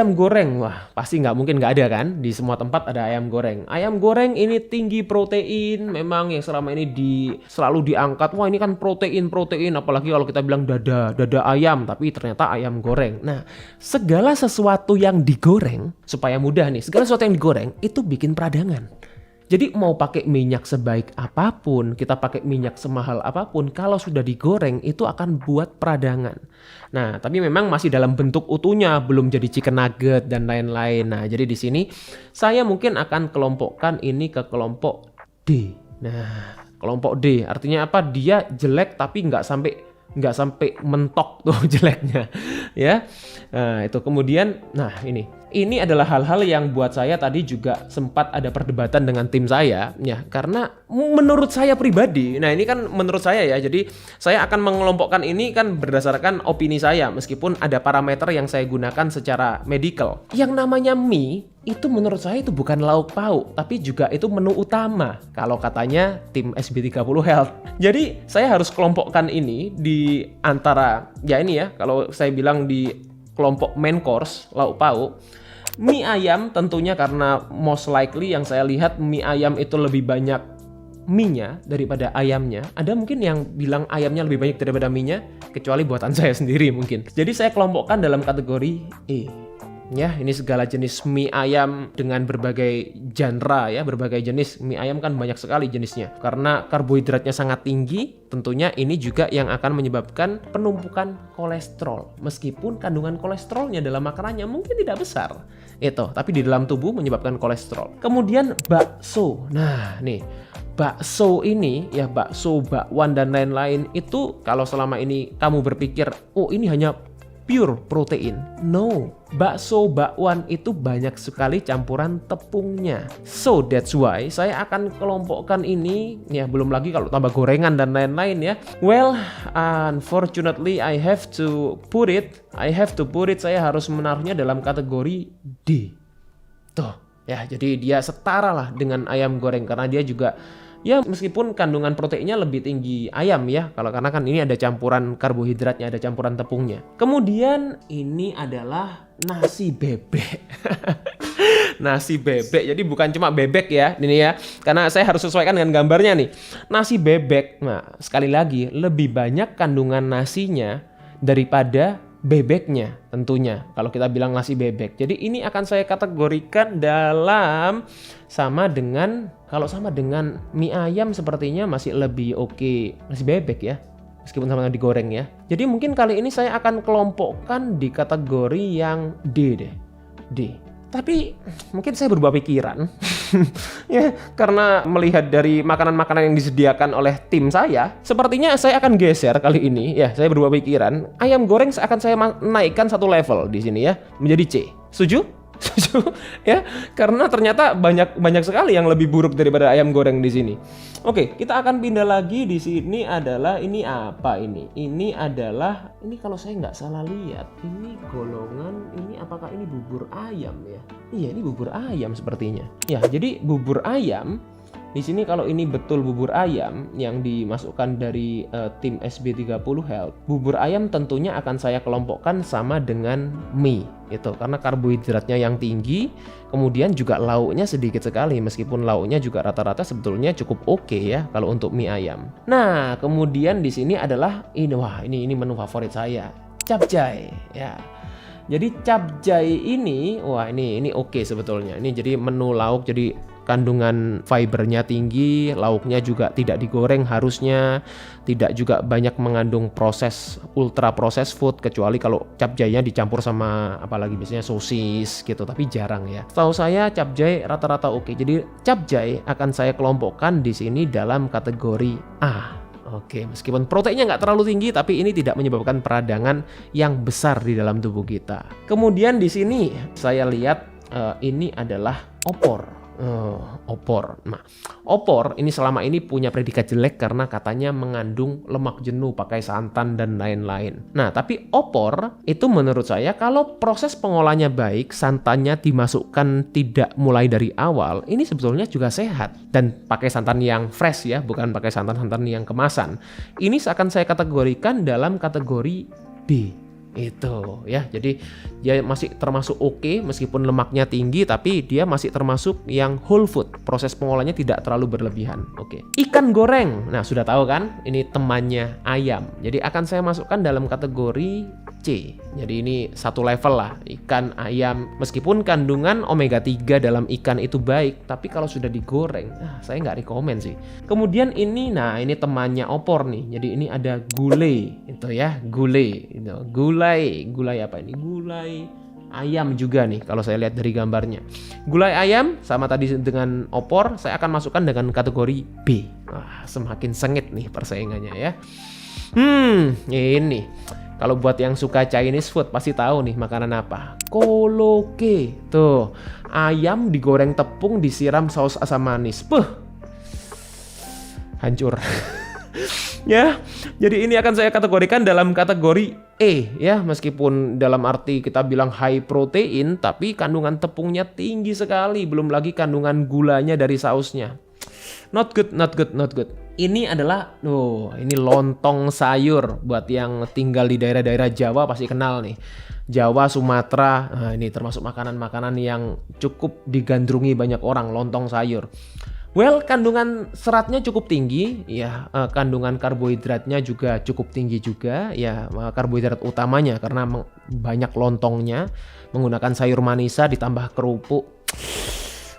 Ayam goreng, wah pasti nggak mungkin nggak ada kan, di semua tempat ada ayam goreng. Ayam goreng ini tinggi protein, memang yang selama ini selalu diangkat, wah ini kan protein, apalagi kalau kita bilang dada ayam, tapi ternyata ayam goreng. Nah, segala sesuatu yang digoreng, supaya mudah nih, segala sesuatu yang digoreng itu bikin peradangan. Jadi mau pakai minyak sebaik apapun, kita pakai minyak semahal apapun, kalau sudah digoreng itu akan buat peradangan. Nah, tapi memang masih dalam bentuk utuhnya, belum jadi chicken nugget dan lain-lain. Nah, jadi di sini saya mungkin akan kelompokkan ini ke kelompok D. Nah, kelompok D artinya apa? Dia jelek tapi nggak sampai mentok tuh jeleknya, ya. Nah, itu kemudian, nah ini adalah hal-hal yang buat saya tadi juga sempat ada perdebatan dengan tim saya, ya, karena menurut saya pribadi, nah ini kan menurut saya ya, jadi saya akan mengelompokkan ini kan berdasarkan opini saya, meskipun ada parameter yang saya gunakan secara medical. Yang namanya mie, itu menurut saya itu bukan lauk pauk, tapi juga itu menu utama, kalau katanya tim SB30 Health. Jadi saya harus kelompokkan ini di antara, ya ini ya, kalau saya bilang di kelompok main course, lauk pauk, mie ayam tentunya karena most likely yang saya lihat mie ayam itu lebih banyak mie-nya daripada ayamnya. Ada mungkin yang bilang ayamnya lebih banyak daripada mie-nya, kecuali buatan saya sendiri mungkin. Jadi saya kelompokkan dalam kategori E. Ya, ini segala jenis mie ayam dengan berbagai genre ya, berbagai jenis. Mie ayam kan banyak sekali jenisnya. Karena karbohidratnya sangat tinggi, tentunya ini juga yang akan menyebabkan penumpukan kolesterol. Meskipun kandungan kolesterolnya dalam makanannya mungkin tidak besar. Itu, tapi di dalam tubuh menyebabkan kolesterol. Kemudian bakso. Nah, nih. Bakso ini ya, bakso, bakwan dan lain-lain itu kalau selama ini kamu berpikir, oh ini hanya pure protein. No, bakso, bakwan itu banyak sekali campuran tepungnya. So that's why saya akan kelompokkan ini ya, belum lagi kalau tambah gorengan dan lain-lain ya. Well, unfortunately I have to put it, saya harus menaruhnya dalam kategori D. Tuh, ya jadi dia setara lah dengan ayam goreng karena dia juga ya meskipun kandungan proteinnya lebih tinggi ayam ya, kalau karena kan ini ada campuran karbohidratnya, ada campuran tepungnya. Kemudian ini adalah nasi bebek. Nasi bebek, jadi bukan cuma bebek ya, ini ya, karena saya harus sesuaikan dengan gambarnya nih. Nasi bebek, nah sekali lagi lebih banyak kandungan nasinya daripada bebeknya tentunya kalau kita bilang nasi bebek. Jadi ini akan saya kategorikan dalam kalau sama dengan mie ayam sepertinya masih lebih oke nasi bebek ya, meskipun sama digoreng ya. Jadi mungkin kali ini saya akan kelompokkan di kategori yang D deh. D. Tapi mungkin saya berubah pikiran ya, karena melihat dari makanan-makanan yang disediakan oleh tim saya, sepertinya saya akan geser kali ini ya, saya berubah pikiran. Ayam goreng akan saya naikkan satu level di sini ya, menjadi C. Setuju? Setuju ya, karena ternyata banyak sekali yang lebih buruk daripada ayam goreng di sini. Oke, kita akan pindah lagi. Di sini adalah ini apa ini? Ini adalah, ini kalau saya nggak salah lihat, ini golongan ini apakah ini bubur ayam ya? Iya, ini bubur ayam sepertinya. Ya, jadi bubur ayam di sini kalau ini betul bubur ayam yang dimasukkan dari tim SB30 Health, bubur ayam tentunya akan saya kelompokkan sama dengan mie itu karena karbohidratnya yang tinggi, kemudian juga lauknya sedikit sekali, meskipun lauknya juga rata-rata sebetulnya cukup oke ya kalau untuk mie ayam. Nah, kemudian di sini adalah ini menu favorit saya, capcay ya. Jadi capcay ini, wah ini oke sebetulnya. Ini jadi menu lauk, jadi kandungan fibernya tinggi, lauknya juga tidak digoreng harusnya, tidak juga banyak mengandung ultra proses food, kecuali kalau capcaynya dicampur sama apalagi biasanya sosis gitu, tapi jarang ya. Setahu saya capcay rata-rata oke. Jadi capcay akan saya kelompokkan di sini dalam kategori A. Oke, meskipun proteinnya nggak terlalu tinggi, tapi ini tidak menyebabkan peradangan yang besar di dalam tubuh kita. Kemudian di sini saya lihat ini adalah opor. Opor. Nah, opor ini selama ini punya predikat jelek karena katanya mengandung lemak jenuh, pakai santan dan lain-lain. Nah, tapi opor itu menurut saya kalau proses pengolahnya baik, santannya dimasukkan tidak mulai dari awal, ini sebetulnya juga sehat dan pakai santan yang fresh ya, bukan pakai santan-santan yang kemasan. Ini akan saya kategorikan dalam kategori B. Itu ya. Jadi dia masih termasuk oke meskipun lemaknya tinggi, tapi dia masih termasuk yang whole food. Proses pengolahannya tidak terlalu berlebihan. Oke. Ikan goreng. Nah, sudah tahu kan? Ini temannya ayam. Jadi akan saya masukkan dalam kategori C. Jadi ini satu level lah. Ikan, ayam. Meskipun kandungan omega 3 dalam ikan itu baik, tapi kalau sudah digoreng, saya nggak rekomen sih. Kemudian ini, nah ini temannya opor nih. Jadi ini ada gulai. Itu ya, gulai. Itu. Gulai apa ini? Gulai ayam juga nih kalau saya lihat dari gambarnya. Gulai ayam sama tadi dengan opor, saya akan masukkan dengan kategori B. Semakin sengit nih persaingannya ya. Ini kalau buat yang suka Chinese food pasti tahu nih makanan apa. Koloke. Tuh, ayam digoreng tepung disiram saus asam manis. Hancur. Ya, jadi ini akan saya kategorikan dalam kategori E ya, meskipun dalam arti kita bilang high protein, tapi kandungan tepungnya tinggi sekali, belum lagi kandungan gulanya dari sausnya. Not good. Ini adalah, ini lontong sayur. Buat yang tinggal di daerah-daerah Jawa pasti kenal nih. Jawa, Sumatera, nah ini termasuk makanan-makanan yang cukup digandrungi banyak orang, lontong sayur. Well, kandungan seratnya cukup tinggi, ya, kandungan karbohidratnya juga cukup tinggi juga, ya, karbohidrat utamanya karena banyak lontongnya, menggunakan sayur manisa ditambah kerupuk.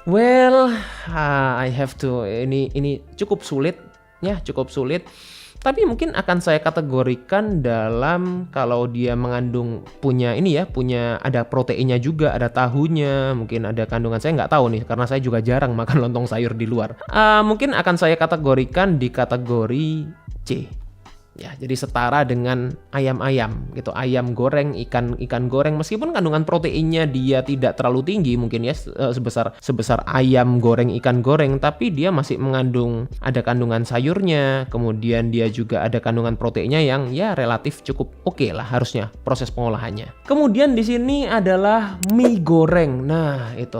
Well, I have to, ini cukup sulit, ya, cukup sulit. Tapi mungkin akan saya kategorikan dalam kalau dia mengandung punya ada proteinnya juga, ada tahunya, mungkin ada kandungan, saya nggak tahu nih karena saya juga jarang makan lontong sayur di luar. Mungkin akan saya kategorikan di kategori C. Ya, jadi setara dengan ayam-ayam gitu, ayam goreng, ikan goreng, meskipun kandungan proteinnya dia tidak terlalu tinggi mungkin ya sebesar ayam goreng, ikan goreng, tapi dia masih mengandung ada kandungan sayurnya, kemudian dia juga ada kandungan proteinnya yang ya relatif cukup oke lah harusnya proses pengolahannya. Kemudian di sini adalah mie goreng. Nah, itu.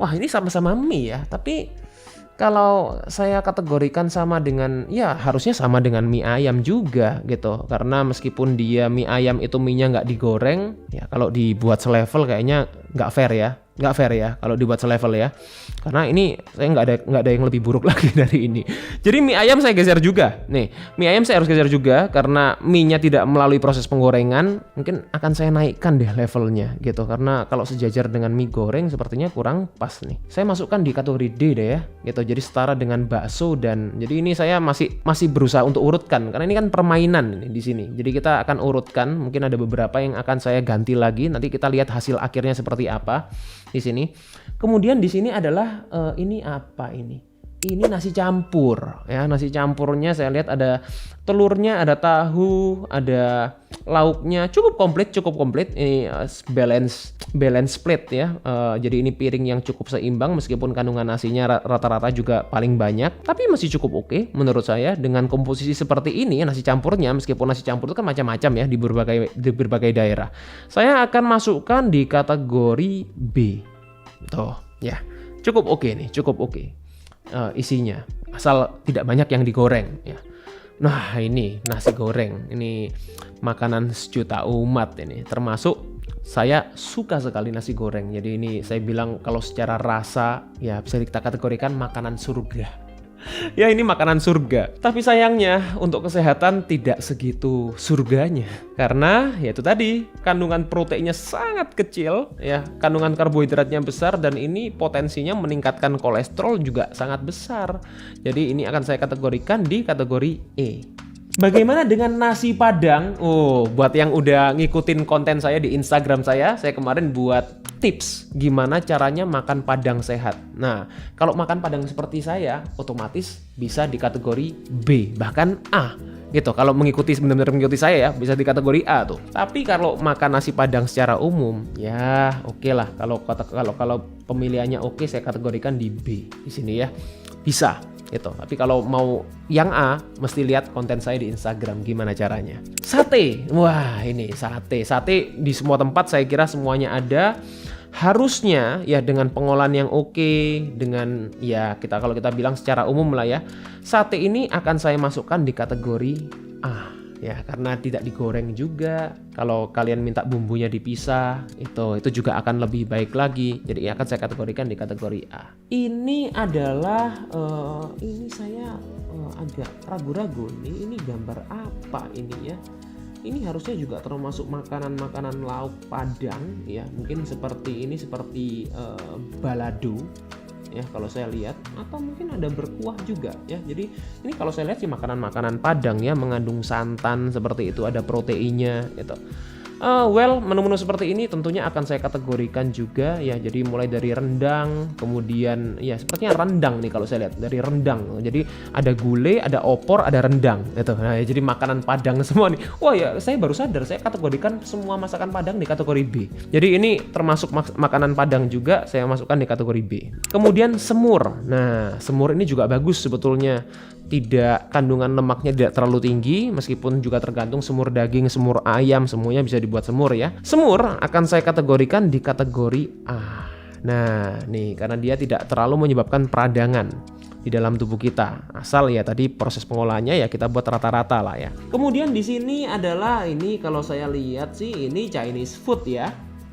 Wah, ini sama-sama mie ya, tapi kalau saya kategorikan sama dengan, ya harusnya sama dengan mie ayam juga gitu. Karena meskipun dia mie ayam itu mie-nya nggak digoreng, ya kalau dibuat selevel kayaknya nggak fair ya kalau dibuat selevel ya. Karena ini saya nggak ada yang lebih buruk lagi dari ini. Jadi mie ayam saya geser juga. Nih, mie ayam saya harus geser juga karena mie-nya tidak melalui proses penggorengan. Mungkin akan saya naikkan deh levelnya gitu. Karena kalau sejajar dengan mie goreng sepertinya kurang pas nih. Saya masukkan di kategori D deh ya. Gitu. Jadi setara dengan bakso, dan jadi ini saya masih berusaha untuk urutkan karena ini kan permainan ini di sini. Jadi kita akan urutkan. Mungkin ada beberapa yang akan saya ganti lagi. Nanti kita lihat hasil akhirnya seperti apa di sini. Kemudian di sini adalah ini apa ini? Ini nasi campur ya. Nasi campurnya saya lihat ada telurnya, ada tahu, ada lauknya, cukup komplit. Ini balance plate ya. Jadi ini piring yang cukup seimbang meskipun kandungan nasinya rata-rata juga paling banyak, tapi masih cukup oke menurut saya dengan komposisi seperti ini nasi campurnya. Meskipun nasi campur itu kan macam-macam ya di berbagai daerah. Saya akan masukkan di kategori B. Tuh, ya. Cukup oke nih, cukup oke. Isinya asal tidak banyak yang digoreng ya. Nah, ini nasi goreng, ini makanan sejuta umat ini. Termasuk saya suka sekali nasi goreng. Jadi ini saya bilang kalau secara rasa ya bisa kita kategorikan makanan surga. Ya, ini makanan surga. Tapi sayangnya untuk kesehatan tidak segitu surganya. Karena ya itu tadi, kandungan proteinnya sangat kecil ya, kandungan karbohidratnya besar, dan ini potensinya meningkatkan kolesterol juga sangat besar. Jadi ini akan saya kategorikan di kategori E. Bagaimana dengan nasi padang? Buat yang udah ngikutin konten saya di Instagram saya kemarin buat tips gimana caranya makan padang sehat. Nah, kalau makan padang seperti saya, otomatis bisa di kategori B, bahkan A gitu. Kalau benar-benar mengikuti saya ya, bisa di kategori A tuh. Tapi kalau makan nasi padang secara umum, ya oke lah. Kalau pemilihannya oke, saya kategorikan di B di sini ya. Bisa. Gitu. Tapi kalau mau yang A, mesti lihat konten saya di Instagram gimana caranya. Sate, wah ini sate di semua tempat saya kira semuanya ada. Harusnya ya dengan pengolahan yang oke, dengan ya kalau kita bilang secara umum lah ya, sate ini akan saya masukkan di kategori A ya, karena tidak digoreng juga. Kalau kalian minta bumbunya dipisah, itu juga akan lebih baik lagi. Jadi akan saya kategorikan di kategori A. Ini adalah ini saya agak ragu-ragu nih, ini gambar apa ini ya? Ini harusnya juga termasuk makanan-makanan lauk Padang ya, mungkin seperti ini, seperti balado ya kalau saya lihat, atau mungkin ada berkuah juga ya. Jadi ini kalau saya lihat sih makanan-makanan Padang ya, mengandung santan seperti itu, ada proteinnya gitu. Menu-menu seperti ini tentunya akan saya kategorikan juga ya. Jadi mulai dari rendang, kemudian ya sepertinya rendang nih kalau saya lihat, dari rendang. Jadi ada gulai, ada opor, ada rendang gitu. Nah, ya, jadi makanan Padang semua nih. Wah ya, saya baru sadar saya kategorikan semua masakan Padang di kategori B. Jadi ini termasuk makanan Padang juga, saya masukkan di kategori B. Kemudian semur. Nah, semur ini juga bagus sebetulnya. Tidak, kandungan lemaknya tidak terlalu tinggi, meskipun juga tergantung semur daging, semur ayam, semuanya bisa dibuat semur ya. Semur akan saya kategorikan di kategori A. Nah, nih karena dia tidak terlalu menyebabkan peradangan di dalam tubuh kita. Asal ya tadi proses pengolahannya ya kita buat rata-rata lah ya. Kemudian di sini adalah ini kalau saya lihat sih ini Chinese food ya.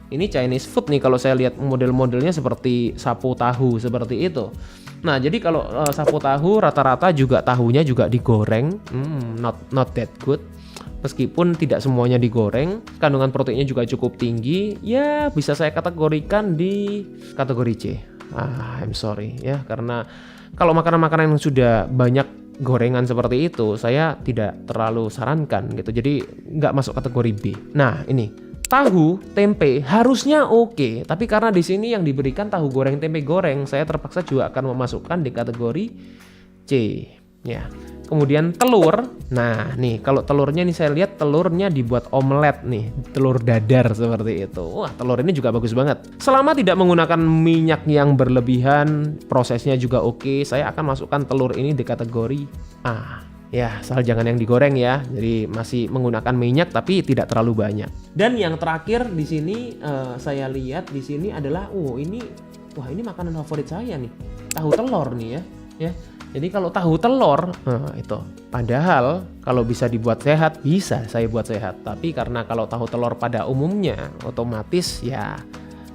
Ini Chinese food nih kalau saya lihat model-modelnya seperti sapo tahu seperti itu. Nah, jadi kalau sapo tahu rata-rata juga tahunya juga digoreng, not that good. Meskipun tidak semuanya digoreng, kandungan proteinnya juga cukup tinggi. Ya, bisa saya kategorikan di kategori C. I'm sorry ya, karena kalau makanan-makanan yang sudah banyak gorengan seperti itu, saya tidak terlalu sarankan gitu. Jadi nggak masuk kategori B. Nah, ini. Tahu, tempe harusnya oke, tapi karena di sini yang diberikan tahu goreng, tempe goreng, saya terpaksa juga akan memasukkan di kategori C. Ya. Kemudian telur. Nah, nih kalau telurnya nih saya lihat telurnya dibuat omelet nih, telur dadar seperti itu. Wah, telur ini juga bagus banget. Selama tidak menggunakan minyak yang berlebihan, prosesnya juga oke, saya akan masukkan telur ini di kategori A. Ya, asal jangan yang digoreng ya. Jadi masih menggunakan minyak tapi tidak terlalu banyak. Dan yang terakhir di sini saya lihat di sini adalah ini makanan favorit saya nih. Tahu telur nih ya. Jadi kalau tahu telur itu. Padahal kalau bisa dibuat sehat, bisa saya buat sehat. Tapi karena kalau tahu telur pada umumnya otomatis ya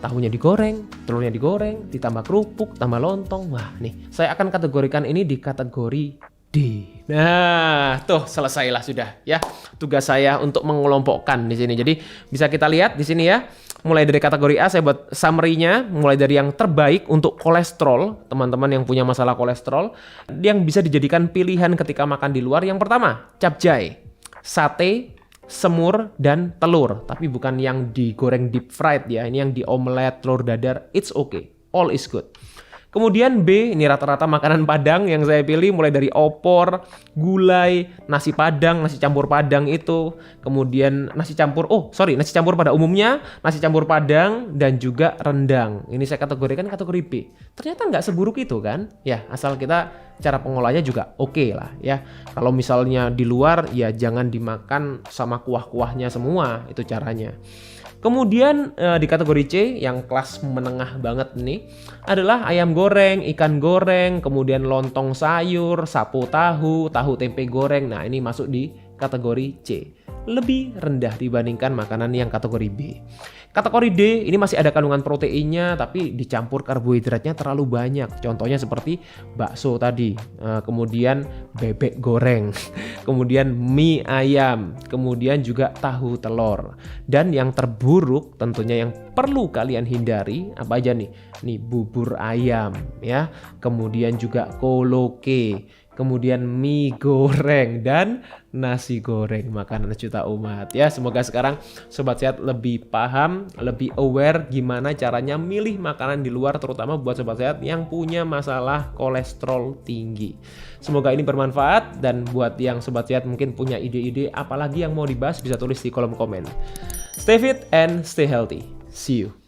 tahunya digoreng, telurnya digoreng, ditambah kerupuk, tambah lontong. Wah, nih saya akan kategorikan ini di kategori D. Nah, tuh selesailah sudah ya tugas saya untuk mengelompokkan di sini. Jadi bisa kita lihat di sini ya. Mulai dari kategori A saya buat summary-nya, mulai dari yang terbaik untuk kolesterol, teman-teman yang punya masalah kolesterol, yang bisa dijadikan pilihan ketika makan di luar. Yang pertama, capcay, sate, semur dan telur, tapi bukan yang digoreng deep fried ya. Ini yang di omelet, telur dadar, it's okay. All is good. Kemudian B, ini rata-rata makanan Padang yang saya pilih mulai dari opor, gulai, nasi Padang, nasi campur Padang itu. Kemudian nasi campur pada umumnya, nasi campur Padang dan juga rendang. Ini saya kategorikan kategori B. Ternyata nggak seburuk itu kan? Ya, asal kita cara pengolahnya juga oke lah ya. Kalau misalnya di luar ya jangan dimakan sama kuah-kuahnya semua, itu caranya. Kemudian di kategori C yang kelas menengah banget nih adalah ayam goreng, ikan goreng, kemudian lontong sayur, sapo tahu, tahu tempe goreng. Nah, ini masuk di kategori C. Lebih rendah dibandingkan makanan yang kategori B. Kategori D ini masih ada kandungan proteinnya tapi dicampur karbohidratnya terlalu banyak. Contohnya seperti bakso tadi, kemudian bebek goreng, kemudian mie ayam, kemudian juga tahu telur. Dan yang terburuk tentunya yang perlu kalian hindari apa aja nih? Nih bubur ayam ya, kemudian juga koloke, kemudian mie goreng dan nasi goreng, makanan juta umat ya. Semoga sekarang Sobat Sehat lebih paham, lebih aware gimana caranya milih makanan di luar, terutama buat Sobat Sehat yang punya masalah kolesterol tinggi. Semoga ini bermanfaat, dan buat yang Sobat Sehat mungkin punya ide-ide apalagi yang mau dibahas bisa tulis di kolom komen. Stay fit and stay healthy. See you.